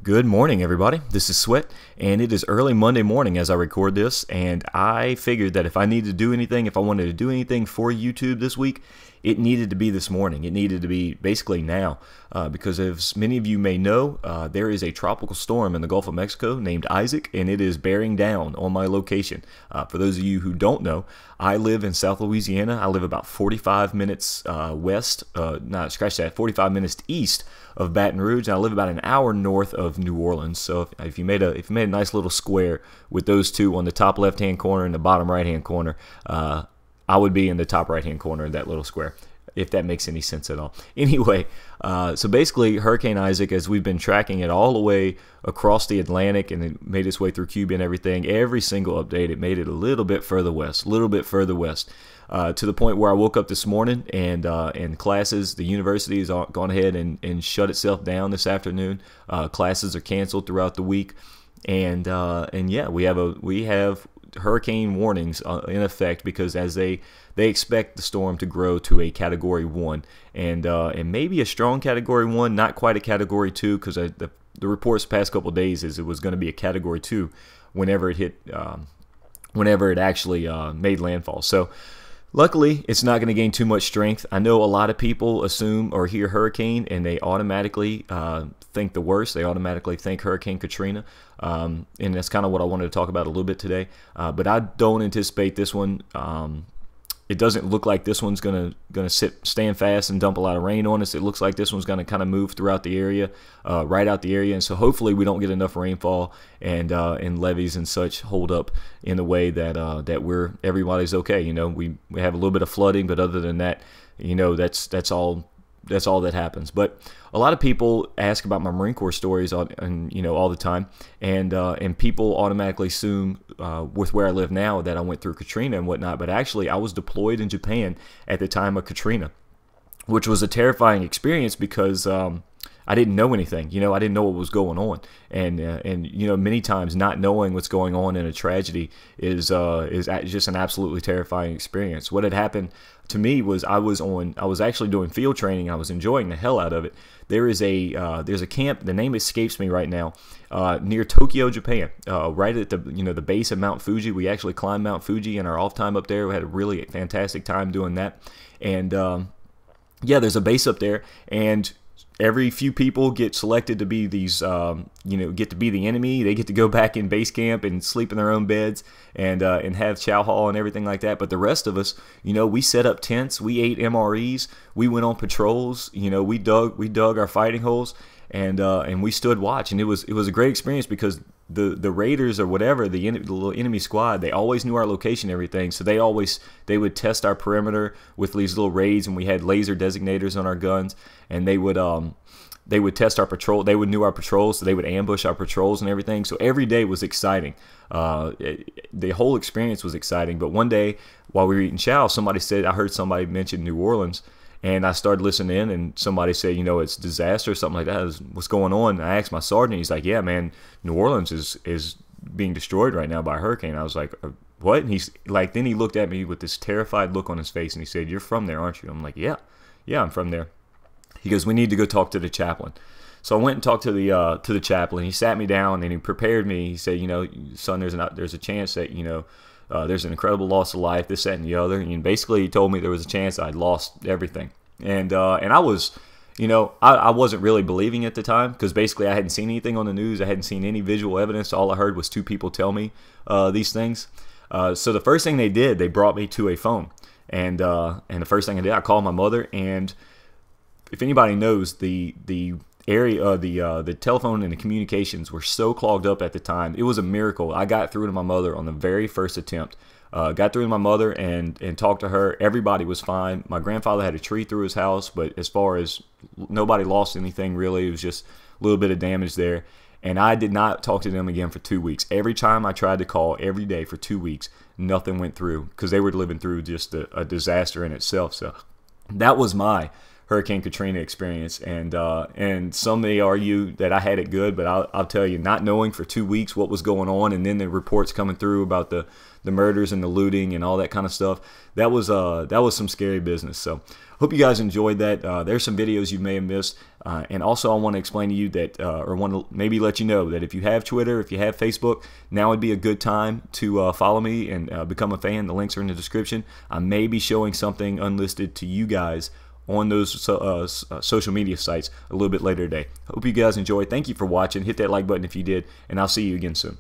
Good morning, everybody. This is Sweat, and it is early Monday morning as I record this, and I figured that if I needed to do anything, if I wanted to do anything for YouTube this week, it needed to be this morning. It needed to be basically now, because as many of you may know, there is a tropical storm in the Gulf of Mexico named Isaac, and it is bearing down on my location. For those of you who don't know, I live in South Louisiana. I live about 45 minutes west, 45 minutes east of Baton Rouge, and I live about an hour north of New Orleans. So if you made a nice little square with those two on the top left-hand corner and the bottom right-hand corner, I would be in the top right-hand corner of that little square, if that makes any sense at all. Anyway, so basically Hurricane Isaac, as we've been tracking it all the way across the Atlantic, and it made its way through Cuba and everything, every single update, it made it a little bit further west, to the point where I woke up this morning and classes, the university has gone ahead and shut itself down this afternoon. Classes are canceled throughout the week, and yeah, we have hurricane warnings in effect, because as they expect the storm to grow to a Category 1 and maybe a strong Category 1, not quite a Category 2, because the reports the past couple of days is it was going to be a Category 2 whenever it hit, whenever it actually made landfall. So luckily, it's not going to gain too much strength. I know a lot of people assume or hear hurricane and they automatically think the worst. They automatically think Hurricane Katrina, and that's kind of what I wanted to talk about a little bit today. But I don't anticipate this one. It doesn't look like this one's gonna stand fast and dump a lot of rain on us. It looks like this one's gonna kind of move throughout the area, right out the area, and so hopefully we don't get enough rainfall and levees and such hold up in the way that everybody's okay. You know, we have a little bit of flooding, but other than that, you know, that's all that happens. But a lot of people ask about my Marine Corps stories all the time, and people automatically assume with where I live now that I went through Katrina and whatnot. But actually, I was deployed in Japan at the time of Katrina, which was a terrifying experience because I didn't know anything. You know, I didn't know what was going on, and you know, many times not knowing what's going on in a tragedy is just an absolutely terrifying experience. What had happened to me was I was actually doing field training. I was enjoying the hell out of it. There's a camp. The name escapes me right now, near Tokyo, Japan, right at the base of Mount Fuji. We actually climbed Mount Fuji in our off time up there. We had a really fantastic time doing that, and yeah, there's a base up there, and every few people get selected to be these, get to be the enemy. They get to go back in base camp and sleep in their own beds and have chow hall and everything like that. But the rest of us, you know, we set up tents, we ate MREs, we went on patrols, you know, we dug our fighting holes, and we stood watch, and it was a great experience because the raiders or whatever, the little enemy squad, they always knew our location and everything, so they would test our perimeter with these little raids, and we had laser designators on our guns, and they would test our patrol. They would know our patrols, so they would ambush our patrols and everything. So every day was exciting. The whole experience was exciting. But one day while we were eating chow, I heard somebody mention New Orleans. And I started listening in, and somebody said, you know, it's disaster or something like that. What's going on? And I asked my sergeant. He's like, yeah, man, New Orleans is being destroyed right now by a hurricane. I was like, what? And he's like, then he looked at me with this terrified look on his face, and he said, you're from there, aren't you? I'm like, yeah, I'm from there. He goes, we need to go talk to the chaplain. So I went and talked to the chaplain. He sat me down and he prepared me. He said, you know, son, there's a chance that, you know, there's an incredible loss of life, this, that, and the other. And basically, he told me there was a chance I'd lost everything. And I was, you know, I wasn't really believing at the time, because basically I hadn't seen anything on the news. I hadn't seen any visual evidence. All I heard was two people tell me these things. So the first thing they did, they brought me to a phone. And the first thing I did, I called my mother. And if anybody knows, the area, the telephone and the communications were so clogged up at the time. It was a miracle. I got through to my mother on the very first attempt. Got through to my mother and talked to her. Everybody was fine. My grandfather had a tree through his house, but as far as nobody lost anything really, it was just a little bit of damage there. And I did not talk to them again for 2 weeks. Every time I tried to call every day for 2 weeks, nothing went through, because they were living through just a disaster in itself. So that was my Hurricane Katrina experience, and some may argue that I had it good, but I'll tell you, not knowing for 2 weeks what was going on, and then the reports coming through about the murders and the looting and all that kind of stuff, that was some scary business. So hope you guys enjoyed that. There's some videos you may have missed. And also, I want to explain to you that, or want to maybe let you know that if you have Twitter, if you have Facebook, now would be a good time to follow me and become a fan. The links are in the description. I may be showing something unlisted to you guys on those social media sites a little bit later today. Hope you guys enjoyed. Thank you for watching. Hit that like button if you did, and I'll see you again soon.